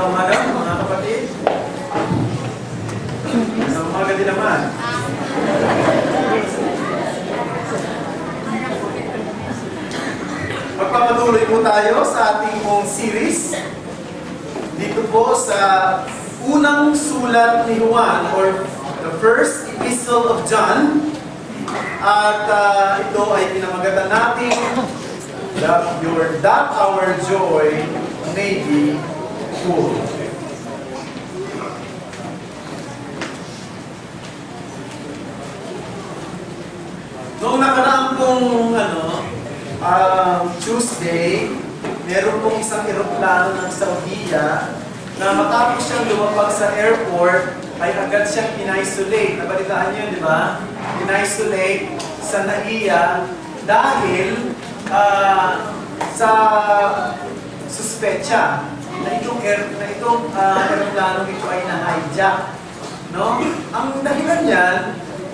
Magandang umaga, mga kapatid. Magandang umaga din naman. Magpapatuloy po tayo sa ating pong series. Dito po sa unang sulat ni Juan, or the first epistle of John. At ito ay pinamagatan natin that our joy may be full. Noong nakaraan pong Tuesday, meron pong isang eroplano ng Saudiya na matapos siyang lumapag sa airport, ay agad siyang in-isolate. Nabalitaan niyo, di ba? In-isolate sa NAIA dahil sa suspecha na itong eroplanong ito ay na-hijack. No? Ang dahilan niyan,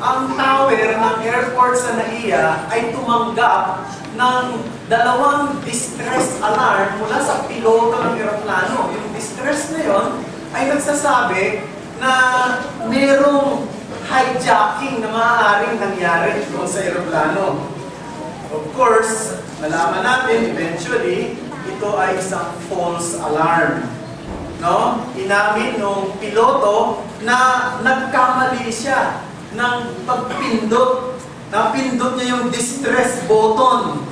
ang tower ng airport sa NAIA ay tumanggap ng 2 distress alarm mula sa piloto ng eroplano. Yung distress na yon ay nagsasabi na merong hijacking na maaaring nangyari doon sa eroplano. Of course, nalaman natin eventually, ito ay isang false alarm. No? Inamin nung piloto na nagkamali siya ng pagpindot. Napindot niya yung distress button.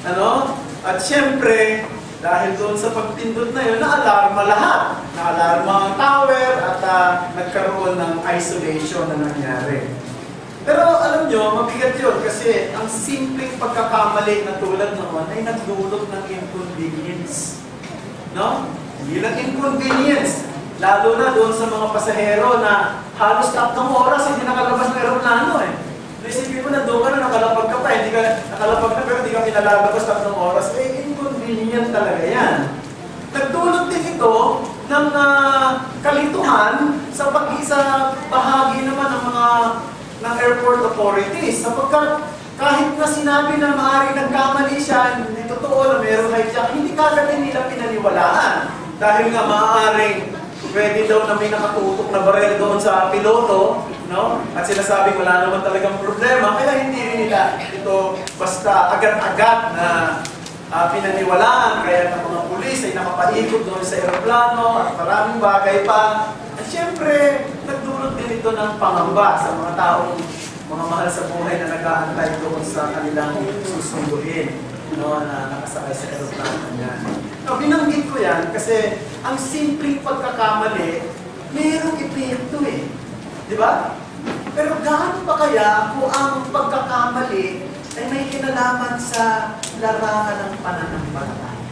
Ano? At syempre, dahil doon sa pagpindot na yun, na-alarma lahat. Na-alarma ang tower at nagkaroon ng isolation na nangyari. Pero alam nyo, mabigat yun kasi ang simpleng pagkakamali na tulad noon ay nagdulot ng inconvenience. No? Hindi lang inconvenience. Lalo na doon sa mga pasahero na halos 3 oras hindi nakalabas ng aeroplano eh. Naisipin mo na doon ka na nakalapag ka pa, hindi ka nakalapag na pero hindi ka pinalalabas 3 oras. Eh, inconvenient talaga yan. Nagdulot din ito ng kalituhan sa pag-isa bahagi naman ng airport authorities. Sapagkat kahit na sinabi na maaari nagkamali siya, hindi totoo na mayroong hijack, hindi kagad nila pinaniwalaan. Dahil nga maaaring pwede daw na may nakatutok na barel doon sa piloto, no? At sinasabing wala naman talagang problema, kaya hindi rin nila ito basta agad-agad na pinaniwalaan. Kaya ng mga pulis ay nakapaikot doon sa aeroplano at maraming bagay pa. At syempre, nagdulot din ito ng pangamba sa mga taong mga mahal sa buhay na nag-aantay doon sa kanilang susunduin, no, na nakasakay sa aeroplano niya. Now, binanggit ko yan kasi ang simpleng pagkakamali, mayroong epekto eh. Di ba? Pero gaano pa kaya kung ang pagkakamali ay may kinalaman sa larangan ng pananampalataya?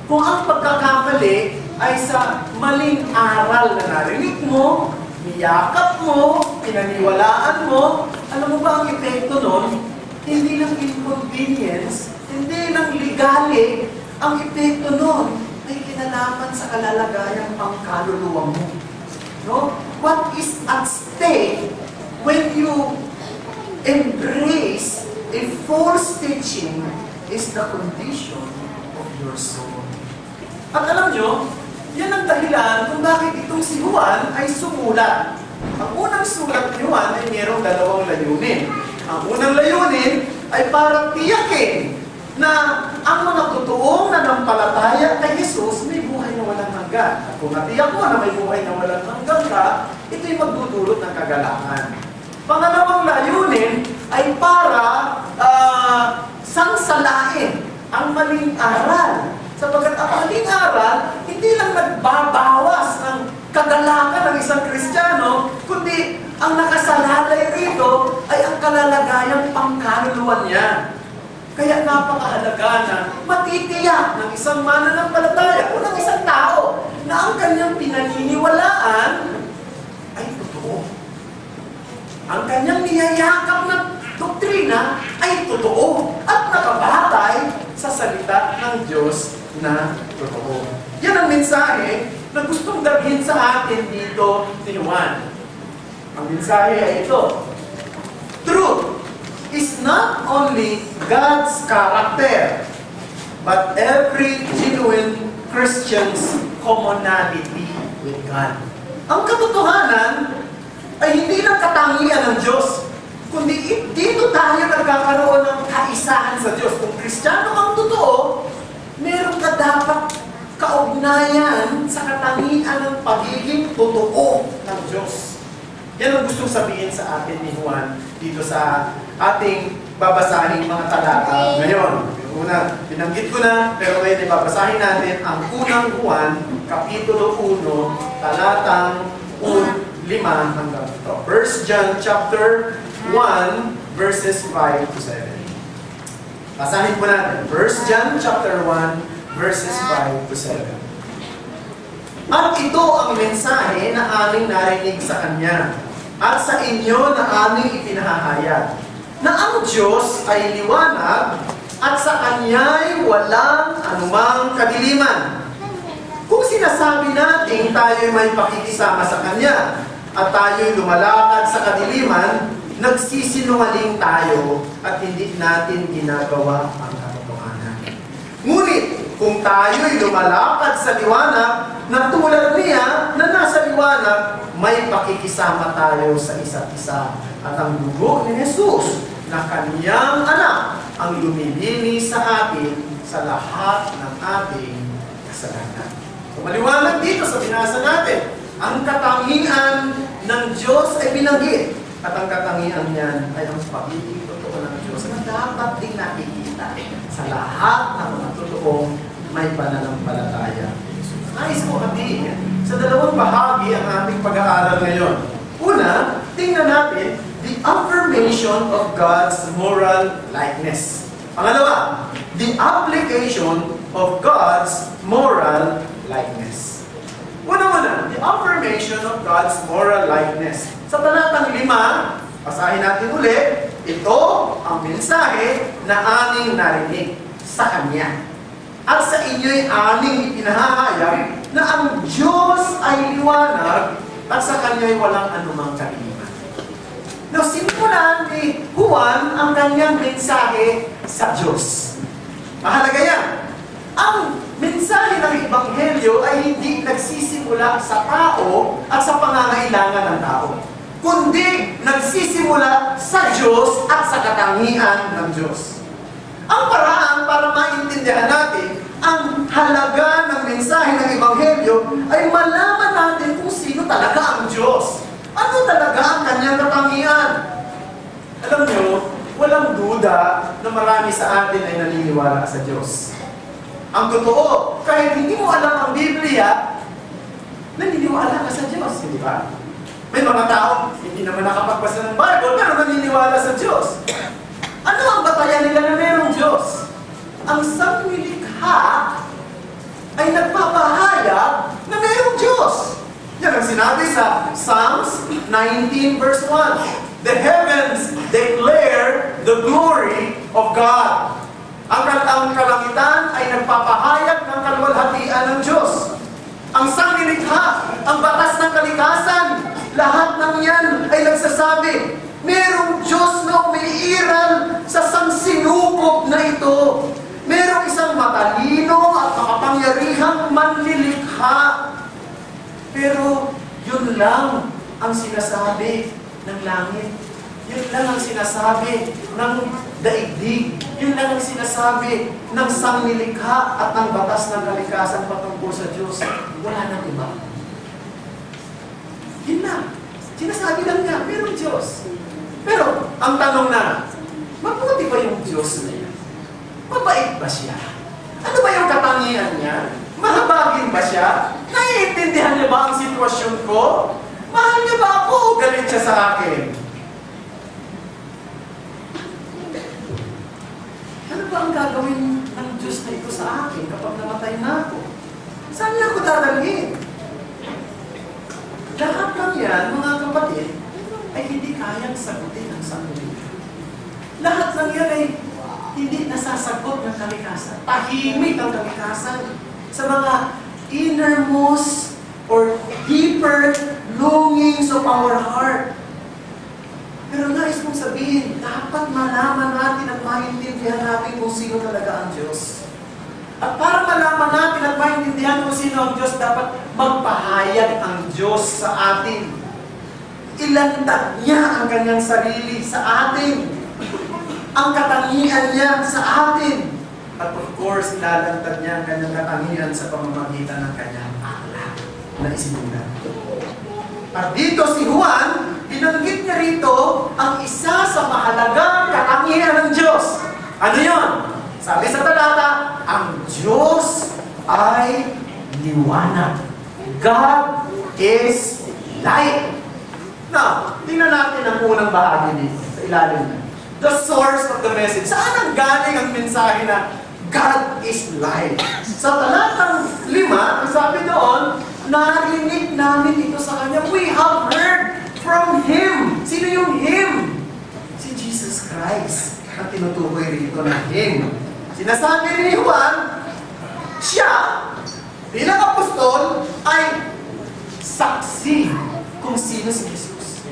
Kung ang pagkakamali ay sa maling aral na narinig mo, niyakap mo, pinaniwalaan mo, alam mo ba ang epekto nun? Hindi lang inconvenience, hindi lang legali, ang epekto nun ay kinalaman sa kalalagayang pangkaluluwa mo. No? What is at stake when you embrace a false teaching is the condition of your soul. At alam nyo, yan ang dahilan kung bakit itong si Juan ay sumulat. Ang unang sulat ni Juan ay mayroong 2 layunin. Ang unang layunin ay para tiyakin na ang mga totoong nanampalataya kay Jesus may buhay na walang hanggan. At kung natiyak mo na may buhay na walang hanggan ka, ito'y magdudulot ng kagalakan. Pangalawang layunin ay para sangsalain ang maling aral. Sapagkat ang maling aral, hindi lang nagbabawas ng kagalakan ng isang Kristiyano, kundi ang nakasalalay rito ay ang kalalagayang pangkaluluwa niya. Kaya napakahalaga na matitiyak ng isang mananampalataya o ng isang tao na ang kanyang pinaniniwalaan ay totoo. Ang kanyang niyayakap na doktrina ay totoo at nakabatay sa salita ng Diyos na totoo. Yan ang mensahe na gustong dalhin sa atin dito ni Juan. Ang mensahe ay ito. Truth is not only God's character, but every genuine Christian's commonality with God. Ang katotohanan ay hindi lang katangian ng Diyos, kundi dito tayo nagkakaroon ng kaisahan sa Diyos. Kung Kristiyano kang totoo, meron ka dapat kaugnayan sa katangian ng pagiging totoo ng Diyos. Yan ang gustong sabihin sa atin ni Juan dito sa ating babasahing mga talata ngayon. Yung una, binanggit ko na, pero ngayon ibabasahin natin ang unang Juan, Kapitulo 1, talatang 5 hanggang ito. 1 John chapter 1, verses 5 to 7. Basahin po natin. 1 John chapter 1, verses 5 to 7. At ito ang mensahe na aming narinig sa Kanya, at sa inyo na aming ipinahahayag, na ang Diyos ay liwanag, at sa Kanya'y walang anumang kadiliman. Kung sinasabi natin tayo'y may pakikisama sa Kanya, at tayo'y lumalakad sa kadiliman, nagsisinungaling tayo, at hindi natin ginagawa ang katotohanan. Ngunit, kung tayo'y lumalakad sa liwanag, na tulad niya na nasa liwanag, may pakikisama tayo sa isa't isa. At ang dugo ni Jesus na Kaniyang anak ang lumilinis sa atin sa lahat ng ating kasalanan. So, maliwanag dito sa binasa natin, ang katangian ng Diyos ay binanggit. At ang katangian niyan ay ang pagiging totoo ng Diyos na dapat din nakikita sa lahat ng mga totoong may pananampalataya. Nais ko hatiin sa dalawang bahagi ang ating pag-aaral ngayon. Una, tingnan natin the affirmation of God's moral likeness. Pangalawa, the application of God's moral likeness. Una-una, the affirmation of God's moral likeness. Sa talatang 5, basahin natin ulit, ito ang mensahe na aming narinig sa Kanya. At sa inyo'y aming ipinahahayag na ang Diyos ay liwanag at sa Kanya'y walang anumang kadiliman. Now, simulan ni Juan ang kanyang mensahe sa Diyos. Mahalaga yan. Ang mensahe ng Ebanghelyo ay hindi nagsisimula sa tao at sa pangangailangan ng tao, kundi nagsisimula sa Diyos at sa katangian ng Diyos. Ang paraan para maintindihan natin ang halaga ng mensahe ng Ebanghelyo ay malaman natin kung sino talaga ang Diyos. Ano talaga ang kanyang katangian? Alam nyo, walang duda na marami sa atin ay naniniwala sa Diyos. Ang totoo, kahit hindi mo alam ang Biblia, naniniwala ka sa Diyos, hindi ba? May mga tao, hindi naman nakapagbasa ng Bible, pero naniniwala sa Diyos. Ano ang batayan nila na mayroong Diyos? Ang sanglilikha ay nagpapahayag na mayroong Diyos. Yan ang sinabi sa Psalms 19 verse 1. The heavens declare the glory of God. Ang kalangitan ay nagpapahayag ng kaluwalhatian ng Diyos. Ang sanglilikha, ang batas ng kalikasan, lahat ng yan ay nagsasabi, merong Diyos na umiiral sa sangsinukop na ito. Merong isang matalino at makapangyarihang manlilikha. Pero yun lang ang sinasabi ng langit. Yun lang ang sinasabi ng daigdig. Yun lang ang sinasabi ng sanglilikha at ng batas ng kalikasan patungkol sa Diyos. Wala nang iba. Yun lang. Sinasabi lang niya, mayroong Diyos. Pero, ang tanong na, mabuti ba yung Diyos na yan? Mabait ba siya? Ano ba yung katangian niya? Mahabagin ba siya? Naiintindihan niya ba ang sitwasyon ko? Mahal niya ba ako o galit siya sa akin? Ano ba ang gagawin ng Diyos na ito sa akin kapag namatay na ako? Saan niya ako dadalhin? Lahat ng yan, mga kapatid, ay hindi kayang sagutin ang sanglilikha. Lahat ng yan ay hindi nasasagot ng kalikasan. Tahimik ang kalikasan sa mga innermost or deeper longings of our heart. Pero nais kong sabihin, dapat malaman natin at maintindihan natin kung sino talaga ang Diyos. At para malaman natin at maintindihan kung sino ang Diyos, dapat magpahayag ang Diyos sa atin. Ilantad niya ang kanyang sarili sa atin. Ang katangian niya sa atin. At of course, ilalantad niya ang kanyang katangian sa pamamagitan ng kanyang aklat na isinulat. At dito si Juan, binanggit niya rito ang isa sa mahalagang katangian ng Diyos. Ano yun? Sabi sa talata, ang Diyos ay liwanag. God is light. Now, tingnan natin ang unang bahagi dito sa ilalim na. The source of the message. Saan ang galing ang mensahe na God is light? Sa talatang 5, ang sabi doon, narinig namin ito sa Kanya. We have heard from Him. Sino yung Him? Si Jesus Christ. Ang tinutukoy rito na Him. Sinasabi ni Juan, siya, bilang apostol, ay saksi kung sino si Jesus.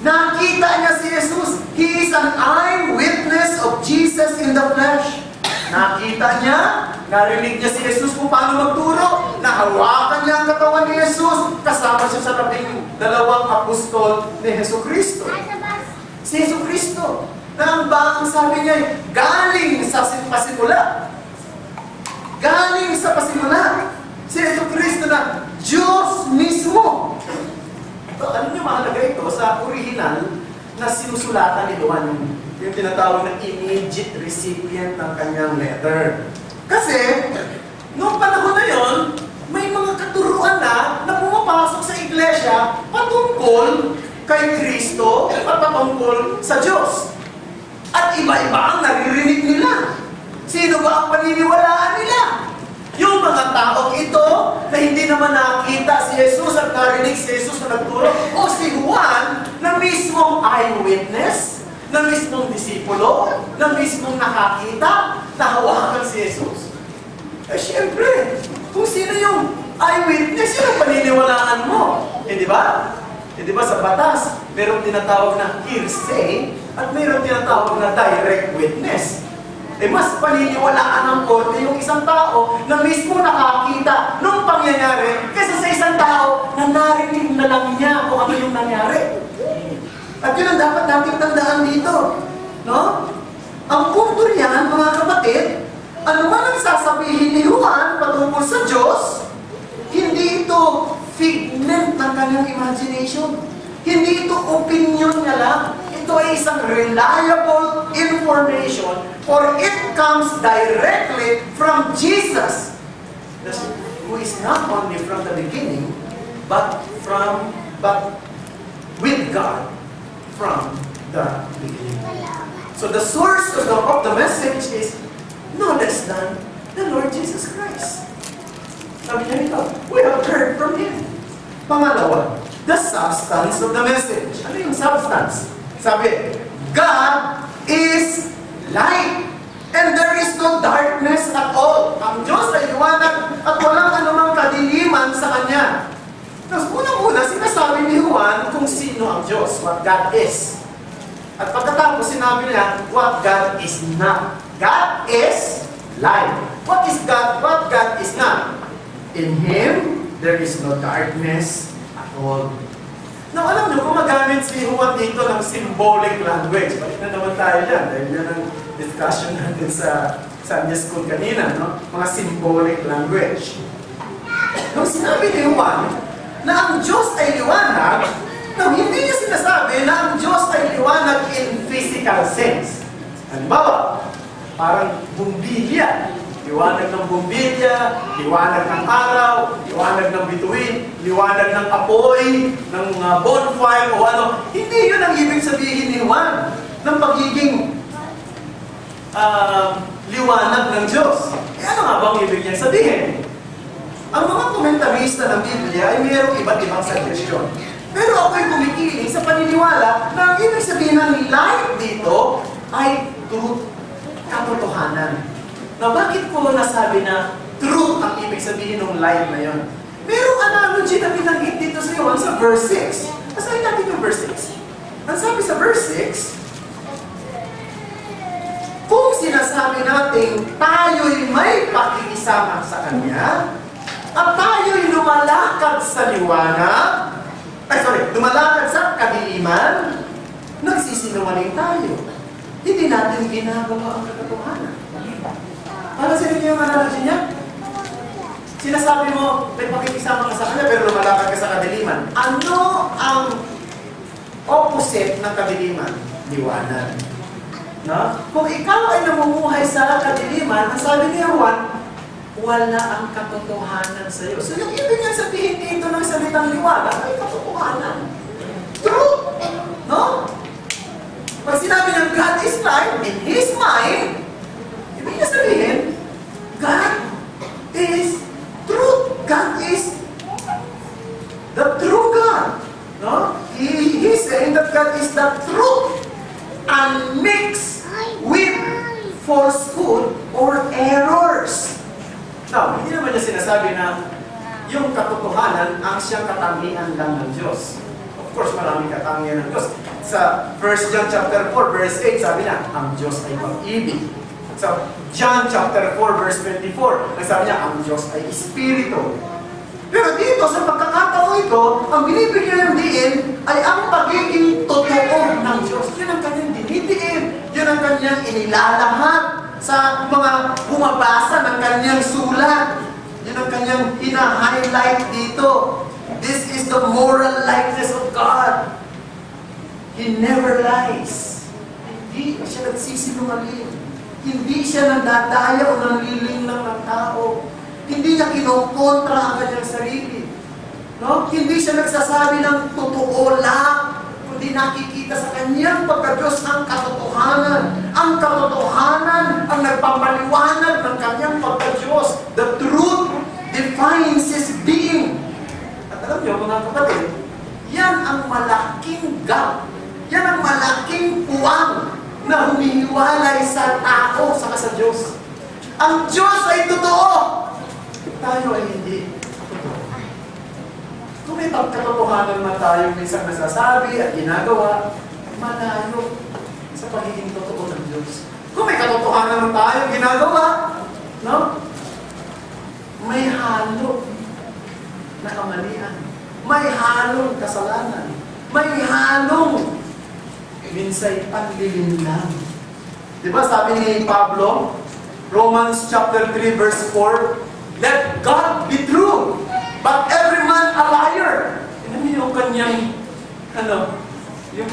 Nakita niya si Jesus. He is an eyewitness of Jesus in the flesh. Nakita niya, narinig niya si Jesus kung paano magturo, nahawakan niya ang katawan ni Jesus, kasama siya sa tabing 2 apostol ni Jesucristo. Si Jesucristo, na ang sabi niya, galing sa pasimula. Galing sa pasimula. Si Jesucristo na Diyos mismo. Ito, alam niyo mahalaga ito sa original na sinusulatan ni Juan, yung tinatawag na immediate recipient ng kanyang letter. Kasi, noong panahon na yon, may mga katuruan na pumapasok sa iglesia patungkol kay Kristo at patungkol sa Diyos. At iba-iba ang naririnig nila. Sino ba ang paniniwalaan nila? Yung mga taong ito na hindi naman nakita si Jesus at narinig si Jesus na nagturo, o si Juan na mismong eyewitness, na mismong disipulo, na mismong nakakita, nahawakan si Jesus. Eh syempre, kung sino yung eyewitness, yun ang paniniwalaan mo. Eh di ba? Eh di ba sa batas, mayroong tinatawag na hearsay at mayroong tinatawag na direct witness. Eh mas paniniwalaan ng korte yung isang tao na mismo nakakita nung pangyayari kaysa sa isang tao na narinig na lang niya kung ano yung nangyari. At yun ang dapat nating tandaan dito. No? Ang punto niyan, mga kapatid, ano man ang sasabihin ni Juan patungkol sa Diyos, hindi ito figment ng kanyang imagination. Hindi ito opinion niya lang. Ito ay isang reliable information, for it comes directly from Jesus, who is not only from the beginning, but with God from the beginning. So the source of the message is no less than the Lord Jesus Christ. Sabi niya ito, we have heard from Him. Pangalawa, the substance of the message. Ano yung substance? Sabi, God is light, and there is no darkness at all. Ang Diyos ay liwanag at walang anumang kadiliman sa Kanya. Tapos unang-una, sinasabi ni Juan kung sino ang Diyos, what God is. At pagkatapos, sinabi niya, what God is not. God is light. What is God? What God is not. In Him, there is no darkness at all. Now, alam niyo, gumagamit si Juan dito ng symbolic language. Balik na naman tayo dyan. Dahil yan ang discussion natin sa Sunday School kanina, no? Mga symbolic language. Nung sinabi ni Juan na ang Diyos ay liwanag, hindi niya sinasabi na ang Diyos ay liwanag in physical sense. Halimbawa, parang bumbilya. Liwanag ng bumbilya, liwanag ng araw, liwanag ng bituin, liwanag ng apoy, ng bonfire o ano. Hindi yun ang ibig sabihin ni Juan ng pagiging liwanag ng Diyos. Eh ano nga bang ibig niyang sabihin? Ang mga komentarista ng Biblia ay mayroong iba't ibang suggestion. Pero ako'y kumikiling sa paniniwala na ang ibig sabihin ng light dito ay truth, katotohanan. Na bakit ko nasabi na truth ang ibig sabihin ng light na yon? Merong analogy na binanggit dito sa Juan sa verse 6. Basahin natin yung verse 6. Ang sabi sa verse 6, kung sinasabi natin tayo'y may pakikisama sa Kanya, at tayo'y lumalakad sa liwanag, lumalakad sa kadiliman, nagsisinungaling tayo. Hindi natin ginagawa ang katotohanan. Para sa inyo yung analogy niya? Sinasabi mo, may pakikisama ka sa Kanya, pero lumalakad ka sa kadiliman. Ano ang opposite ng kadiliman? Liwanag. No? Kung ikaw ay namumuhay sa kadiliman, ang sabi ni Juan, wala ang katotohanan sa iyo. So yung ibig nga sabihin dito ng salitang liwanag, ay katotohanan. Truth! No? Pag sinabi ng God is light, in His mind, ibig nga sabihin, God is truth. God is the true God. No? He's saying that God is the truth unmixed with falsehood or errors. Now, hindi naman niya sinasabi na yung katotohanan ang siyang katangian lang ng Diyos. Of course, maraming katangian ng Diyos. Sa 1 John chapter 4, verse 8, sabi na, ang Diyos ay pag-ibig. Sa John chapter 4, verse 24, sabi niya, ang Diyos ay Espiritu. Pero dito, sa pagkakataon ito, ang binibigyan ng diin ay ang pagiging totoo ng Diyos. Yun ang kanyang dinidiin. Yun ang kanyang inilalahad sa mga bumabasa ng kanyang sulat. Yun ang kanyang ina-highlight dito. This is the moral likeness of God. He never lies. Hindi siya nagsisinungaling. Hindi siya nagdadaya o nanliling lang ng tao. Hindi niya kinokontra ang kanyang sarili. No? Hindi siya nagsasabi ng totoo lang, kundi nakikita sa kanyang pagka-Diyos ang katotohanan. Ang katotohanan ang nagpapaliwanag ng kanyang pagka-Diyos. The truth defines His being. At alam niyo, mga kapatid, yan ang malaking gap. Yan ang malaking puwang na humihiwalay sa tao sa Diyos. Ang Diyos ay totoo. Tayo ay hindi totoo. Kung may pagkatotohanan man tayo minsan nasasabi at ginagawa, malayo sa pagiging totoo ng Diyos. Kung may katotohanan man tayo ginagawa, no? May halo na kamalian. May halong kasalanan. May halong minsay panlilinlang. Diba sabi ni Pablo, Romans chapter 3 verse 4, let God be true, but every man a liar. Ano yung kanyang, yung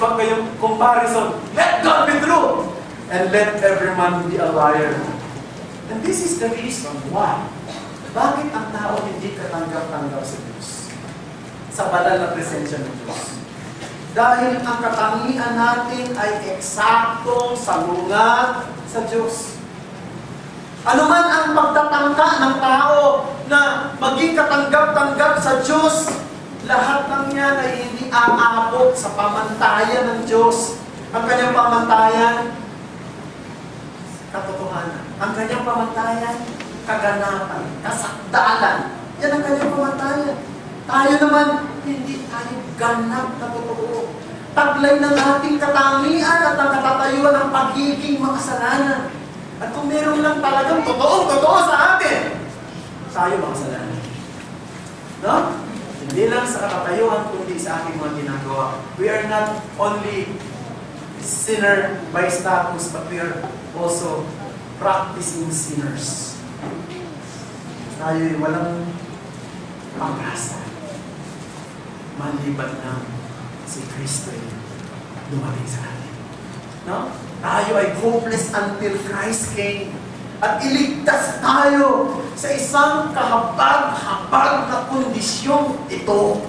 comparison. Let God be true, and let every man be a liar. And this is the reason why. Bakit ang tao hindi katanggap-tanggap sa Diyos? Sa banal na presensya ng Diyos. Dahil ang katangian natin ay eksaktong salungat sa Diyos. Ano man ang pagtatangka ng tao na maging katanggap-tanggap sa Diyos, lahat ng yan ay hindi aabot sa pamantayan ng Diyos. Ang kanyang pamantayan, katotohanan. Ang kanyang pamantayan, kaganapan, kasakdalan. Yan ang kanyang pamantayan. Tayo naman, hindi tayo ganap na totoo. Taglay ng ating katangian at ang katatayuan ng pagiging makasalanan. At kung meron lang talagang totoo sa atin, tayo makasalanan. No? Hindi lang sa katatayuan, kundi sa ating mga ginagawa. We are not only sinner by status, but we are also practicing sinners. Tayo'y walang pag-asa. Maliban na si Kristo ay dumating sa atin. No? Tayo ay hopeless until Christ came at iligtas tayo sa isang kahabag-habag na kondisyong ito.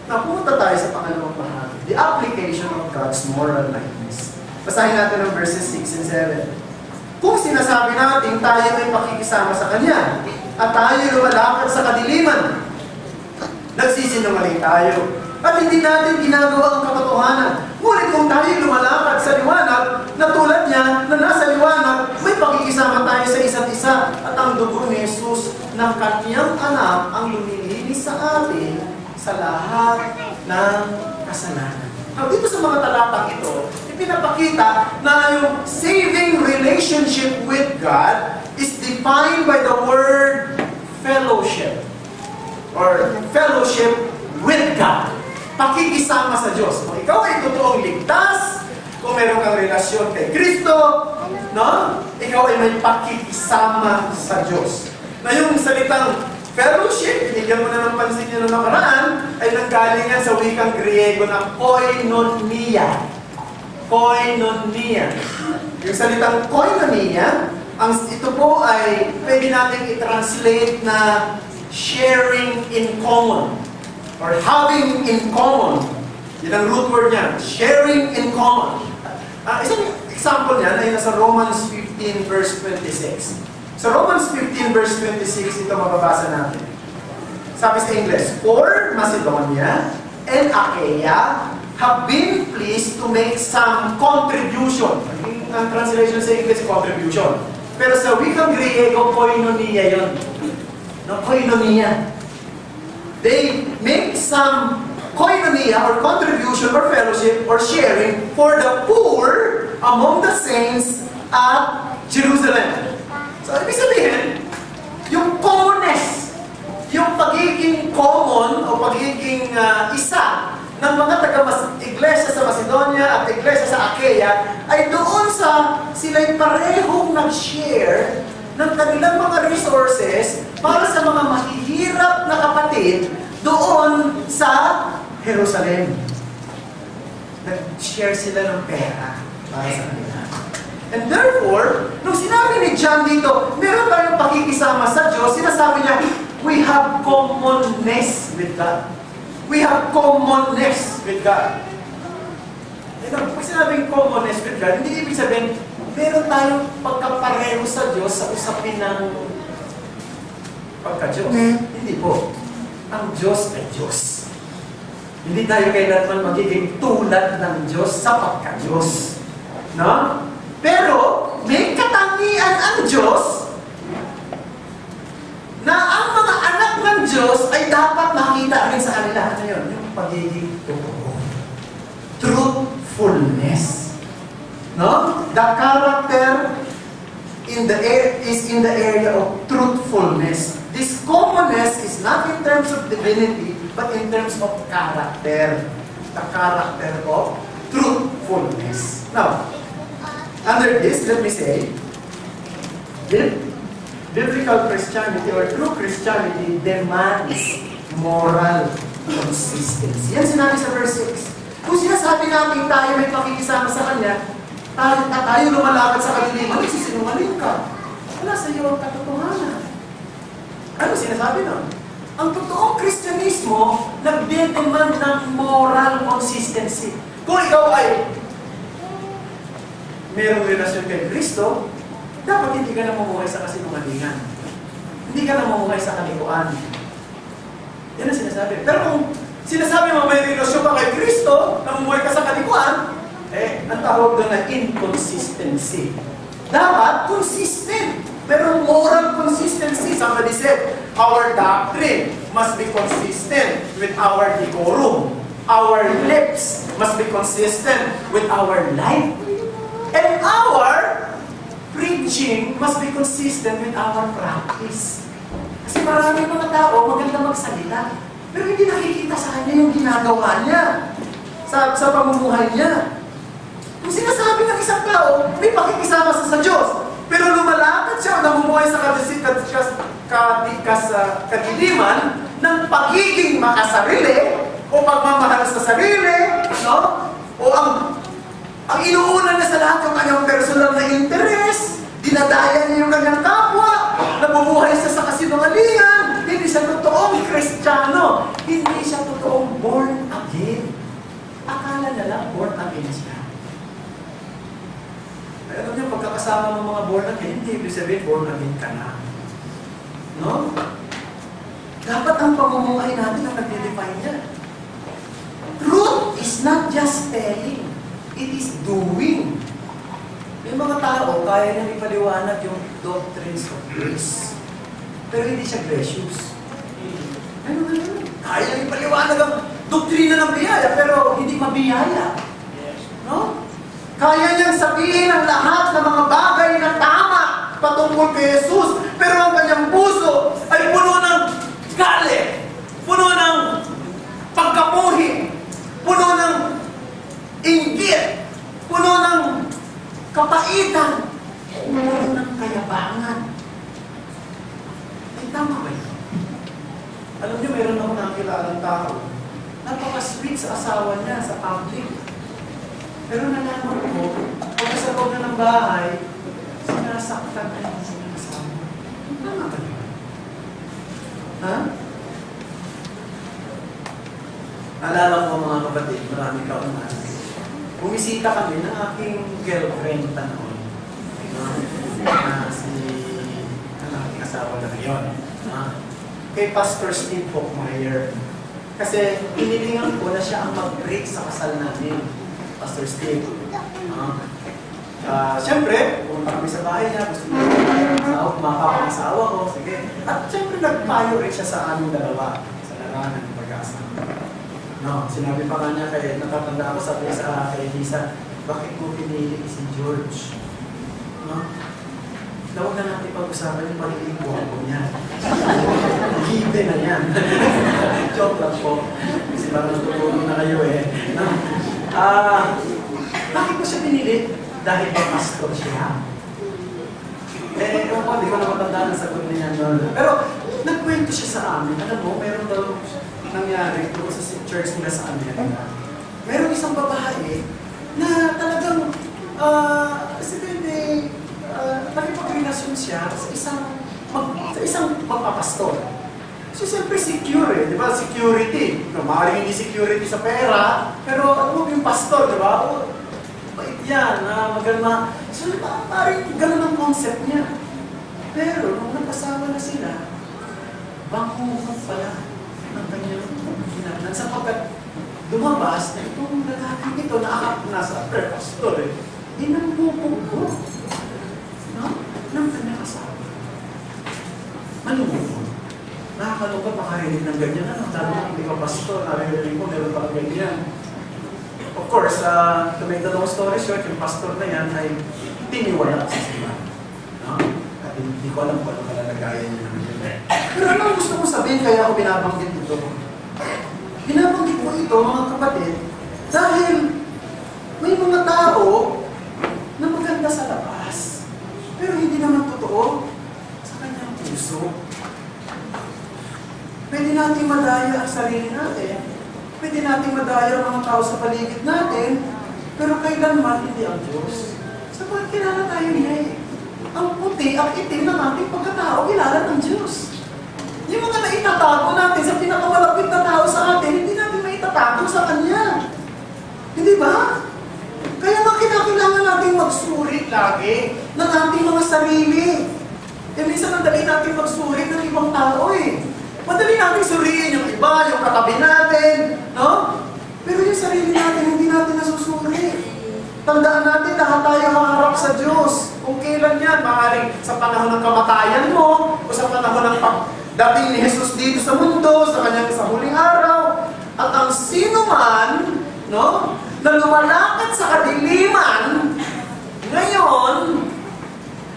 Napunta tayo sa pangalawang bahagi, the application of God's moral likeness. Basahin natin ang verses 6 and 7. Kung sinasabi natin tayo ay pakikisama sa Kanya at tayo lumalakad sa kadiliman, nagsisinungaling tayo at hindi natin ginagawa ang katotohanan. Ngunit kung tayo lumalakad sa liwanag, na tulad niya na nasa liwanag, may pakikisama tayo sa isa't isa at ang dugo ni Jesus ng Kanyang anak ang lumilinis sa atin sa lahat ng kasalanan. Now, dito sa mga talatang ito Ipinapakita na yung saving relationship with God is defined by the word fellowship. Or fellowship with God. Pakikisama sa Diyos. Kung ikaw ay totoong ligtas, kung meron kang relasyon kay Kristo, no? Ikaw ay may pakikisama sa Diyos. Na yung salitang fellowship, binigyan mo na ng pansin niyo noong nakaraan, ay nanggaling yan sa wikang Griego na koinonia. Koinonia. Yung salitang koinonia, ito po ay pwede natin i-translate na sharing in common or having in common. Yan ang root word niya, sharing in common. Isang example niyan ay nasa Romans 15 verse 26. Sa Romans 15 verse 26, ito mababasa natin. Sabi sa English, "For Macedonia and Achaia have been pleased to make some contribution." Ang translation sa English, contribution. Pero sa wikang Griego, koinonia yun. No, koinonia. They make some koinonia or contribution or fellowship or sharing for the poor among the saints at Jerusalem. So, ibig sabihin, yung commonness, yung pagiging common o pagiging isa ng mga taga-iglesia sa Macedonia at iglesia sa Achaia ay doon sa sila'y parehong nag-share ng kanilang mga resources para sa mga mahihirap na kapatid doon sa Jerusalem. Nag-share sila ng pera para sa kanila. And therefore, nung sinabi ni John dito, meron tayong pakikisama sa Diyos, sinasabi niya, we have commonness with God. We have commonness with God. Pag sinabing commonness with God, hindi ibig sabihin, meron tayong pagkapareho sa Diyos sa usapin ng pagka-Diyos. Hindi po. Ang Diyos ay Diyos. Hindi tayo kailanman magiging tulad ng Diyos sa pagka-Diyos. No? Pero, may katangian ang Diyos na ang mga anak ng Diyos ay dapat makita rin sa kanila. Ano yun? Yung pagiging totoo. Truthfulness. No? The character is in the area of truthfulness. This commonness is not in terms of divinity, but in terms of character. The character of truthfulness. Now, under this, let me say, biblical Christianity or true Christianity demands moral consistency. Yan sinabi sa verse 6. Kung sinasabi natin tayo may pakikisama sa Kanya, tayo lumalakad sa kaliliman, nagsisinungaling ka. Wala sa iyo ang katotohanan. Ano sinasabi nun? Ang totoong Kristyanismo, nagdedemand ng moral consistency. Kung ikaw ay mayroong relasyon kay Kristo, dapat hindi ka na mamuhay sa kasinungalingan. Hindi ka na mamuhay sa kalikuan. Yan ang sinasabi. Pero kung sinasabi mo may relasyon ka kay Kristo, namuhay ka sa kalikuan, ang tawag doon na inconsistency. Dapat consistent. Pero moral consistency. Somebody said, our doctrine must be consistent with our decorum. Our lips must be consistent with our life. And our preaching must be consistent with our practice. Kasi maraming mga tao maganda magsalita, pero hindi nakikita sa kanya yung ginagawa niya sa pamumuhay niya. Kung sinasabi ng isang tao, may pakikisama sa Diyos, pero lumalakad siya o namumuhay sa kadiliman ng pagiging makasarili o pagmamahal sa sarili, no? O ang inuunan na sa lahat yung kanyang personal na interes, dinadaya niya yung kanyang kapwa, nabubuhay siya sa kasinungalingan, hindi siya totoong Kristiyano, hindi siya totoong born again. Akala na lang born again siya. Alam niyo, pagkakasama ng mga born again, hindi ibig sabihin born again ka na. No? Dapat ang pamumuhay natin ang nag-define niya. Truth is not just telling. It is doing. May mga tao, kaya niyang ipaliwanag yung doctrines of grace. Pero hindi siya gracious. Ano? Kaya niyang ipaliwanag ang doktrina ng biyaya, pero hindi mabiyaya. No? Kaya niyang sabihin ang lahat ng mga bagay na tama patungkol kay Jesus. Pero ang kanyang puso ay puno ng galit, puno ng pagkapuhi, puno ng inggit, puno ng kapaitan, puno ng kayabangan. Ay, tama ba yun? Alam niyo, meron akong nakilalang tao. Napaka-sweet sa asawa niya, sa public. Pero nalaman ko, pag sa loob na ng bahay, sinasaktan na yung asawa. Tama ba yun? Ha? Alala ko mga kapatid, marami kaunan. Bumisita kami ng aking girlfriend noon. Si ang aking asawa na ngayon. Kay Pastor Steve Hochmeyer. Kasi inilingan ko na siya ang mag-break sa kasal namin. Pastor Steve. Siyempre, pumunta kami sa bahay niya, gusto niya makapangasawa ko, sige. At siyempre, nagpayo rin siya sa aming dalawa, sa larangan ng pag-asa. No, sinabi pa nga niya, kaya natatanda ako, sabi niya sa kay Lisa, bakit mo pinili si George? No? Huwag na natin pag-usapan yung pagiging buwan ko niya. Given na yan. Joke lang po. Kasi parang natutulong na kayo eh. No? Bakit ko siya pinili? Dahil ba pastor siya? Hindi ko na matandaan ang sagot niya doon. Pero, nagkwento siya sa amin. Alam mo, meron daw nangyari doon sa church nila sa Amerika. Meron isang babae na talagang nakipag-relasyon siya sa isang magpapastor. So, siyempre secure eh, di ba? Security. Maaaring hindi security sa pera, pero ano mo yung pastor, di ba? Bait yan, maganda. So, maaaring ganun ang concept niya. Pero, nung nag-asawa na sila, bangkuhan pala ang kanyang ginagawa. Sapagkat lumabas na itong lalaking ito na nasa pre-pastor eh, inambubugo ng kanyang asawa. Malungkot. Nakakalungkot makarinig ng ganyan. Ano? Sabi ko, hindi ka pastor, narinig mo, meron pa ganyan. Of course, to make the long story short, yung pastor na yan ay tiniwala sa sila. At hindi ko alam kung ano malalagayan niya ng ganyan. Pero ano ang gusto ko sabihin kaya ako binabanggit ito? Binabanggit ko ito, mga kapatid, dahil may mga tao na maganda sa labas, pero hindi naman totoo sa kanyang puso. Pwede natin madaya ang sarili natin, pwede natin madaya ang mga tao sa paligid natin, pero kailanman hindi ang Diyos. Sapagkat kilala tayo niya eh. Ang puti, ang itim ng ating pagkatao, kilala ng Diyos. Yung mga naitatago natin sa pinakamalapit na tao sa atin, hindi natin maitatago sa Kanya. Hindi ba? Kaya nga kinakailangan natin magsuri lagi ng ating mga sarili. E minsan ang dali natin magsuri ng ibang tao eh. Madali natin suriin yung iba, yung katabi natin, no? Pero yung sarili natin, hindi natin nasusuri. Tandaan natin, lahat tayo haharap sa Diyos. Kung kailan yan, maaaring sa panahon ng kamatayan mo, o sa panahon ng dating ni Jesus dito sa mundo, sa kanyang sa huling araw. At ang sino man, no, na lumalakad sa kadiliman, ngayon,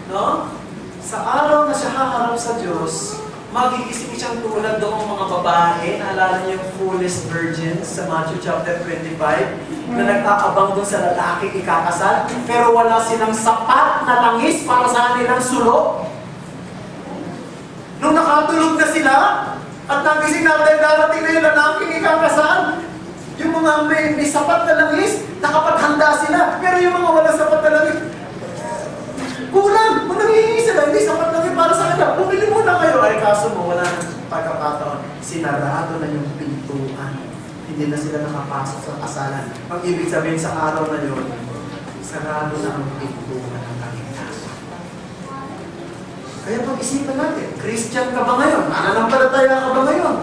no, sa araw na siya haharap sa Diyos, magigising siyang tulad doong mga babae, naalala niyo yung foolish virgins sa Matthew chapter 25, na nag-aabang doon sa lalaki ikakasal, pero wala silang sapat na langis para sa kanilang sulok. Nung nakatulog na sila, at nagising natin darating na yung lalaking ikakasal, yung mga may sapat na langis, nakapaghanda sila, pero yung mga wala sapat na langis, kulang! Kung nangihingi sila, hindi sapat lang para sa kanila. Bumili muna kayo. Ay, kaso mo, wala nang pagkakataon. Sinarado na yung pintuan. Hindi na sila nakapasok sa kasalan. Ang ibig sabihin sa araw na yun, sarado na ang pintuan ng kaligtasan. Kaya pag-isipan natin, Christian ka ba ngayon? Nananampalataya ka ba ngayon?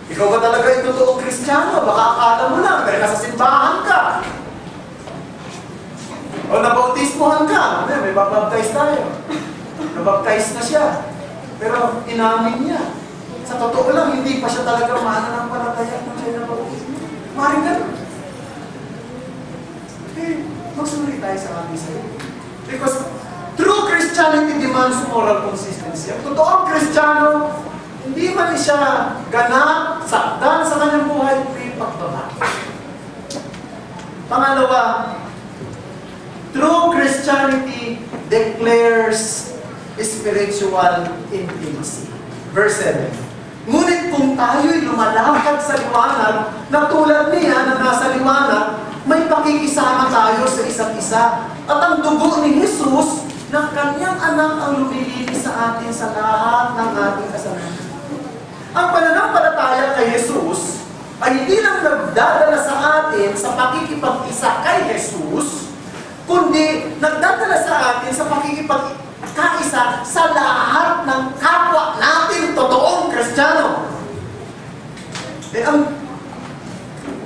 Ikaw ba talaga yung totoong Kristiyano? Baka akala mo lang, pero nasa simbahan ka. O nabautismohan ka, may babaptize tayo. Nabaptize na siya. Pero inamin niya. Sa totoo lang, hindi pa siya talaga mananampalataya kung siya nabautismo. Maring ganun. Okay, magsulit tayo ating sarili. Because true Christianity demands moral consistency. Ang totoong Kristiyano, hindi man siya ganap, sakdan sa kanyang buhay, may pagbabago. Pangalawa, true Christianity declares spiritual intimacy. Verse 7. Ngunit kung tayo'y lumalakad sa liwanag, na tulad niya na nasa liwanag, may pakikisama tayo sa isa't isa. At ang dugo ni Jesus ng kanyang anak ang lumilinis sa atin sa lahat ng ating kasalanan. Ang pananampalataya kay Jesus ay hindi lang nagdadala sa atin sa pakikipag-isa kay Jesus, kundi nagdadala sa atin sa pakikipag-kaisa sa lahat ng kapwa natin totoong Kristiyano. Ang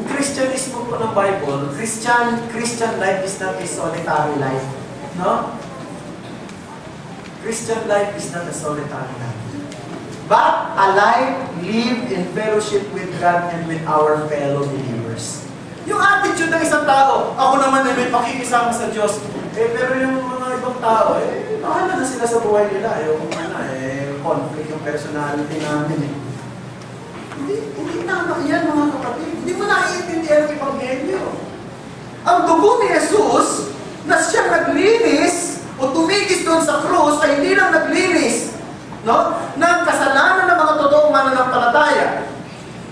Christianismo po ng Bible, Christian life is not a solitary life. No? Christian life is not a solitary life. But a life lived in fellowship with God and with our fellow believers. Yung attitude ng isang tao, ako naman ay may pakikisama sa Diyos. Pero yung mga ibang tao, bahala na sila sa buhay nila. Yung conflict yung personality namin. Hindi tama yan, mga kapatid. Hindi mo naiintindihan ang Ebanghelyo. Ang dugo ni Jesus, na siya naglinis o tumigis doon sa krus, ay hindi lang naglinis ng kasalanan ng mga totoong mananampalataya,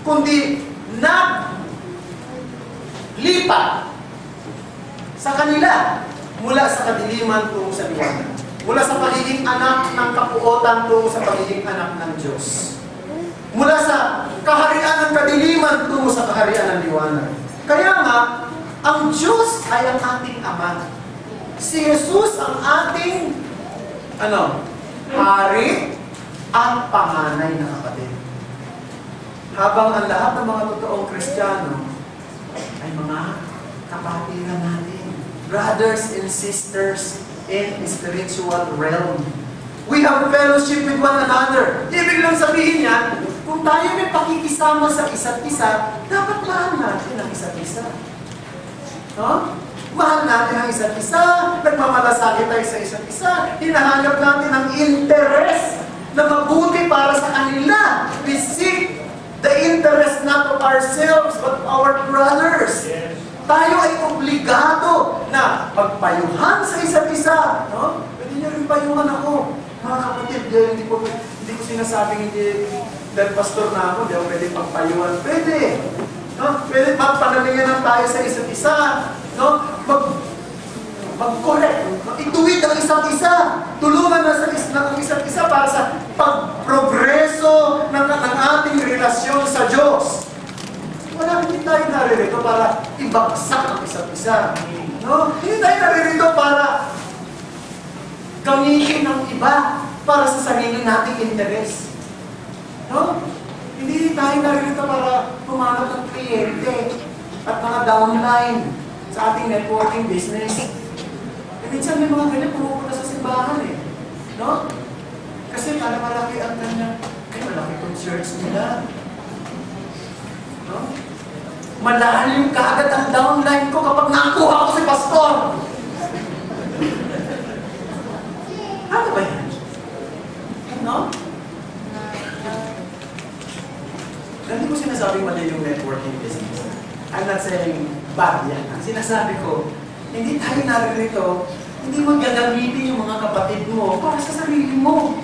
kundi naglipat sa kanila mula sa kadiliman tungo sa liwanag. Mula sa pagiging anak ng kapuotan tungo sa pagiging anak ng Diyos. Mula sa kaharian ng kadiliman tungo sa kaharian ng liwanag. Kaya nga, ang Diyos ay ang ating Ama. Si Jesus ang ating hari at panganay na kapatid. Habang ang lahat ng mga totoong Kristiyano ay mga kapatiran natin. Brothers and sisters in spiritual realm. We have fellowship with one another. Ibig lang sabihin niya, kung tayo may pakikisama sa isa't isa, dapat mahal natin ang isa't isa. No? Mahal natin ang isa't isa, nagmamalasakit tayo sa isa't isa, hinahanap natin ang interes na mabuti para sa kanila. We seek the interest not of ourselves, but our brothers. Yes. Tayo ay obligado na magpayuhan sa isa't isa. No? Pwede niyo rin payuhan ako. Mga kapatid, hindi ko sinasabing dahil pastor na ako, hindi ako pwede pagpayuhan. Pwede. No? Pwede magpanalingan tayo sa isa't isa. No? Mag-correct. Ituwid ang isa't isa. Tulungan na ang isa't isa para sa pagprogreso ng ating relasyon sa Diyos. Wala, hindi tayo naririto para ibagsak ang isa't isa. No? Hindi tayo naririto para gamitin ng iba para sa sarili nating interes. No? Hindi tayo naririto para pumanap ng kliyente at mga downline sa ating networking business. Minsan may mga ganyan pumupunta sa simbahan no? Kasi para malaki ang kanya, malaki itong church nila. No? Malalim kaagad ang downline ko kapag nakuha ko si pastor. Ano ba yan? No? Hindi ko sinasabing mali yung networking business. I'm not saying bad yan. Ang sinasabi ko, hindi tayo naririto, hindi mo gagamitin yung mga kapatid mo para sa sarili mo.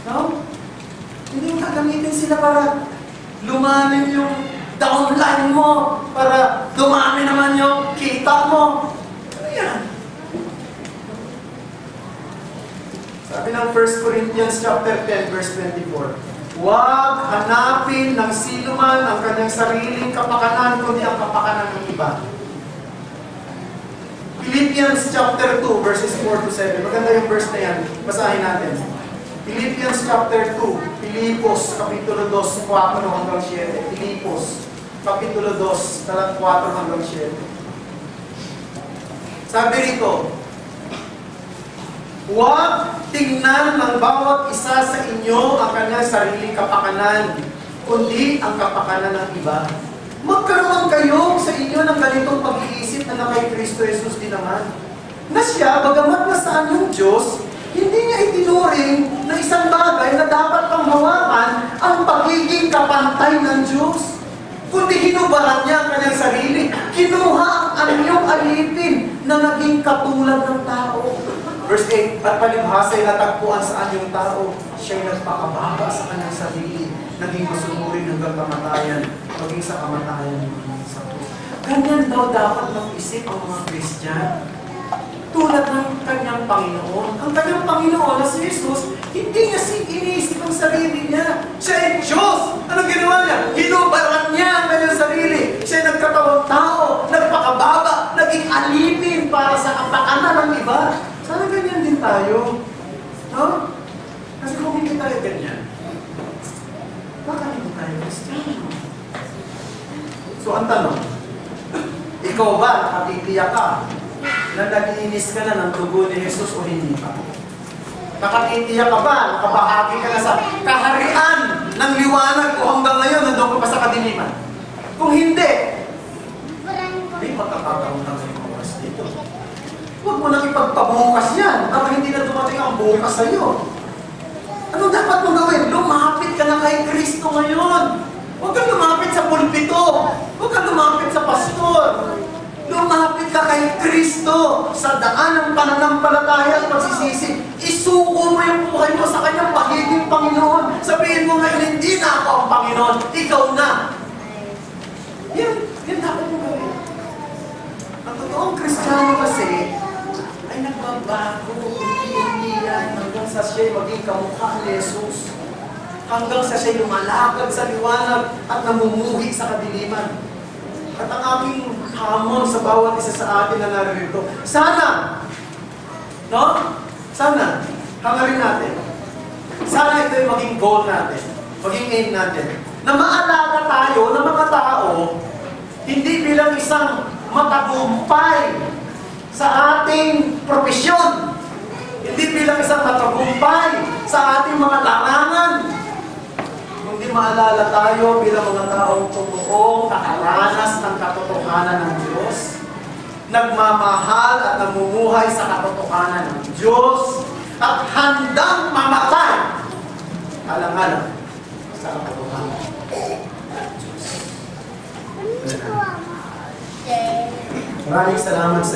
No? Hindi mo gagamitin sila para lumalim yung downline mo, para dumami naman yung kita mo. Ano yan? Sabi ng 1 Corinthians chapter 10, verse 24, huwag hanapin ng sinuman ang kanyang sariling kapakanan, kundi ang kapakanan ng iba. Philippians chapter 2, verses 4 to 7. Maganda yung verse na yan. Basahin natin. Philippians chapter 2, Filipos, kapitulo 2, 4 hanggang 7. Filipos, kapitulo 2, 4 hanggang 7. Sabi rito, huwag tingnan ng bawat isa sa inyo ang kanyang sariling kapakanan, kundi ang kapakanan ng iba. Magkaroon kayo sa inyo ng ganitong pag-iisip na kay Kristo Jesus din naman. na siya, bagamat nasaan yung Diyos, hindi niya itinuring na isang bagay na dapat pang hawakan ang pagiging kapantay ng Diyos. Kundi hinubaran niya ang kanyang sarili. Kinuha ang anyong alipin na naging katulad ng tao. Verse 8, at palibhasa'y natagpuan sa anyong tao, siya'y nagpakababa sa kanyang sarili, naging masunurin hanggang kamatayan, maging sa kamatayan sa krus. Ganyan daw dapat mag-isip ang mga Christian. Tulad ng kanyang Panginoon. Ang kanyang Panginoon na si Jesus, hindi niya iniisip ang sarili niya. Siya ay Diyos. Ano ginawa niya? Hinubaran niya ang kanyang sarili. Siya ay nagkatawang tao, nagpakababa, naging alipin para sa kapakanan ng iba. Sana ganyan din tayo. No? Kasi kung hindi tayo ganyan, bakit hindi tayo Kristiyano? So ang tanong, ikaw ba nakatitiyak ka na nag-iinis ka na ng dugo ni Jesus o hindi pa? Nakatitiyak ka ba? Nakabahagi ka na sa kaharian ng liwanag o hanggang ngayon nandun ka pa sa kadiliman? Kung hindi, hindi magkakataon na ng oras dito. Huwag mo nang ipagpabukas yan para hindi na dumating ang bukas sa'yo. Anong dapat mong gawin? Lumapit ka na kay Kristo ngayon. Huwag kang lumapit sa pulpito. Huwag kang lumapit sa pastor. Lumapit ka kay Kristo sa daan ng pananampalataya at pagsisisi. Isuko mo yung buhay mo sa kanyang pagiging Panginoon. Sabihin mo ngayon, hindi na ako ang Panginoon. Ikaw na. Yan dapat mo gawin. Ang totoong Kristiyano kasi ay nagbabago. Hindi yan hanggang sa siya maging kamukha ni Jesus. Hanggang sa siya lumalakad sa liwanag at namumuhi sa kadiliman. At ang aking hamon sa bawat isa sa atin na naririto, sana, no? Sana, hangarin natin. Sana ito yung maging goal natin, maging aim natin. Na maalala tayo na mga tao, hindi bilang isang matagumpay sa ating propesyon, hindi bilang isang matagumpay sa ating mga larangan, hindi maalala tayo bilang mga taong tumuong nakaranas ng katotohanan ng Diyos, nagmamahal at namumuhay sa katotohanan ng Diyos, at handang mamatay alang-alang sa katotohanan ng Diyos. Maraming salamat sa